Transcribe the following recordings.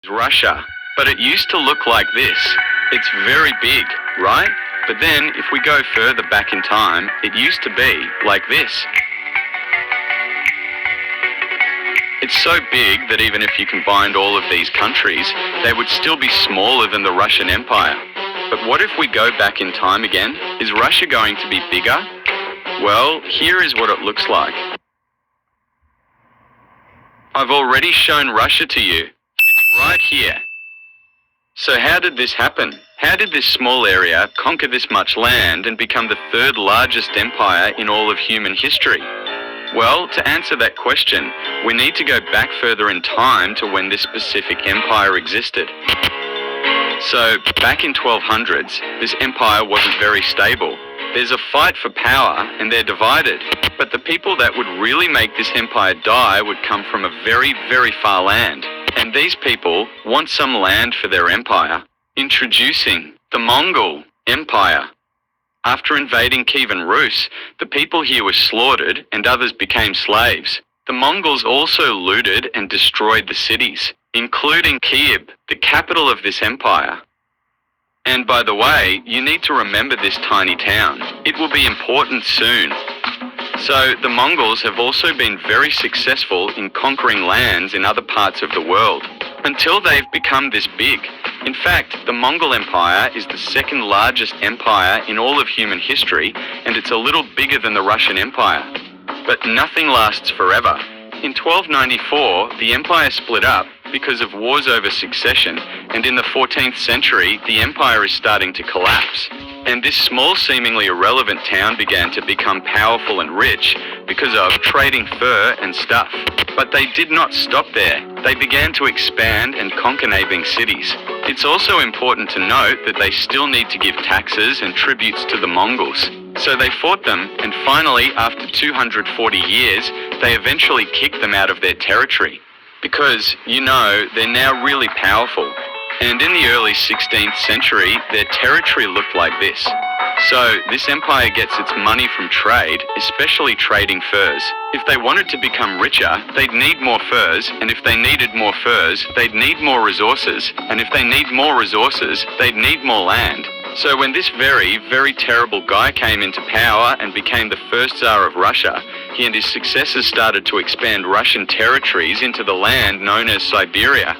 Russia, but it used to look like this. It's very big, right? But then, if we go further back in time, it used to be like this. It's so big that even if you combined all of these countries, they would still be smaller than the Russian Empire. But what if we go back in time again? Is Russia going to be bigger? Well, here is what it looks like. I've already shown Russia to you. It's right here. So how did this happen? How did this small area conquer this much land and become the third largest empire in all of human history? Well, to answer that question, we need to go back further in time to when this specific empire existed. So, back in 1200s, this empire wasn't very stable. There's a fight for power and they're divided. But the people that would really make this empire die would come from a very, very far land. And these people want some land for their empire. Introducing the Mongol Empire. After invading Kievan Rus, the people here were slaughtered and others became slaves. The Mongols also looted and destroyed the cities, including Kiev, the capital of this empire. And by the way, you need to remember this tiny town. It will be important soon. So the Mongols have also been very successful in conquering lands in other parts of the world, until they've become this big. In fact, the Mongol Empire is the second largest empire in all of human history, and it's a little bigger than the Russian Empire. But nothing lasts forever. In 1294, the empire split up because of wars over succession, and in the 14th century, the empire is starting to collapse. And this small, seemingly irrelevant town began to become powerful and rich because of trading fur and stuff. But they did not stop there. They began to expand and conquer neighboring cities. It's also important to note that they still need to give taxes and tributes to the Mongols. So they fought them, and finally, after 240 years, they eventually kicked them out of their territory. Because, they're now really powerful. And in the early 16th century, their territory looked like this. So, this empire gets its money from trade, especially trading furs. If they wanted to become richer, they'd need more furs, and if they needed more furs, they'd need more resources, and if they need more resources, they'd need more land. So when this very, very terrible guy came into power and became the first Tsar of Russia, he and his successors started to expand Russian territories into the land known as Siberia.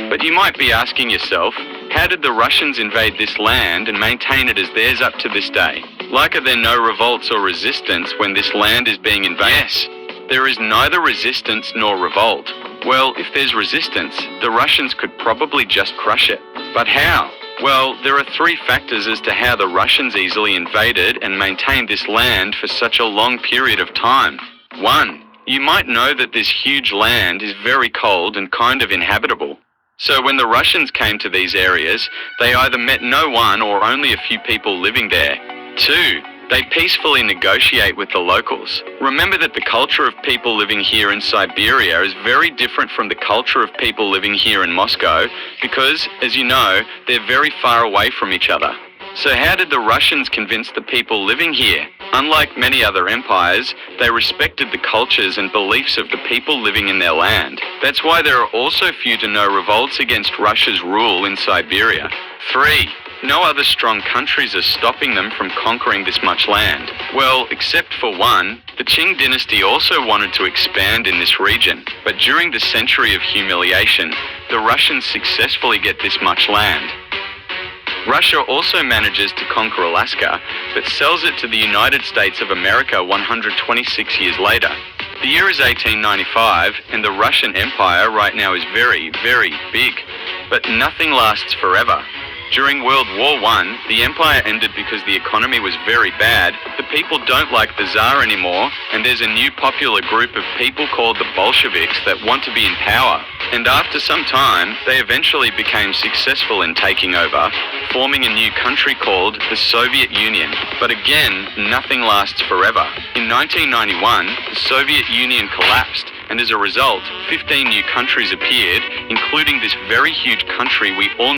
But you might be asking yourself, how did the Russians invade this land and maintain it as theirs up to this day? Like, are there no revolts or resistance when this land is being invaded? Yes, there is neither resistance nor revolt. Well, if there's resistance, the Russians could probably just crush it. But how? Well, there are three factors as to how the Russians easily invaded and maintained this land for such a long period of time. 1. You might know that this huge land is very cold and kind of inhabitable. So when the Russians came to these areas, they either met no one or only a few people living there. 2. They peacefully negotiate with the locals. Remember that the culture of people living here in Siberia is very different from the culture of people living here in Moscow because, as you know, they're very far away from each other. So how did the Russians convince the people living here? Unlike many other empires, they respected the cultures and beliefs of the people living in their land. That's why there are also few to no revolts against Russia's rule in Siberia. 3. No other strong countries are stopping them from conquering this much land. Well, except for one, the Qing dynasty also wanted to expand in this region. But during the century of humiliation, the Russians successfully get this much land. Russia also manages to conquer Alaska, but sells it to the United States of America 126 years later. The year is 1895, and the Russian Empire right now is very, very big. But nothing lasts forever. During World War I, the empire ended because the economy was very bad, the people don't like the Tsar anymore, and there's a new popular group of people called the Bolsheviks that want to be in power. And after some time, they eventually became successful in taking over, forming a new country called the Soviet Union. But again, nothing lasts forever. In 1991, the Soviet Union collapsed, and as a result, 15 new countries appeared, including this very huge country we all